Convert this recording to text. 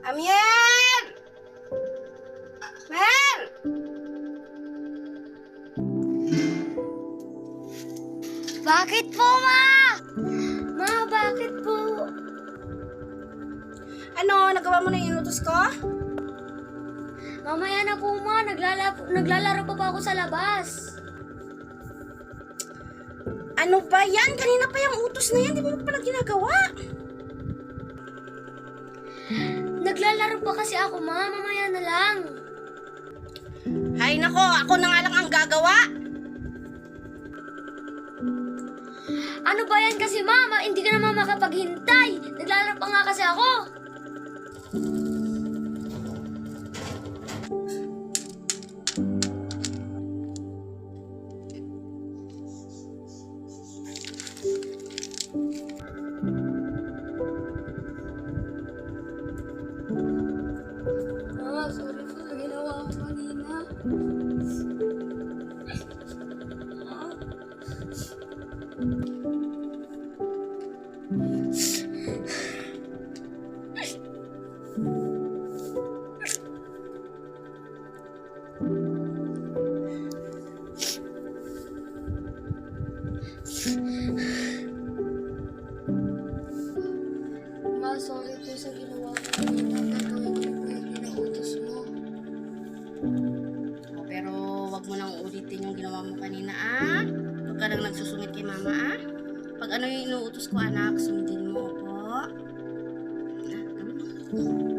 Amiel! Mel! Bakit po, Ma? Ma, bakit po? Ano, nagawa mo na yung inutos ko? Mamaya na po, Ma. Naglalaro pa ba ako sa labas? Ano ba yan? Kanina pa yung utos na yan. Di mo pala ginagawa. Naglalaro pa kasi ako, Ma. Mamaya na lang. Hay nako, ako na nga lang ang gagawa. Ano ba yan kasi, Mama? Hindi ka naman makapaghintay. Naglalaro pa nga kasi ako. Sorry po sa ginawa ko kanina. Ma, sorry po sa ginawa ko kanina. Gagawin ko po yung pinautos mo. Oh, pero wag mo nang ulitin yung ginawa mo kanina, ah. Huwag ka nang nagsusungit kay mama, ah. Pag ano yung inuutos ko, anak, sundin mo, opo. Ah, gawin mo.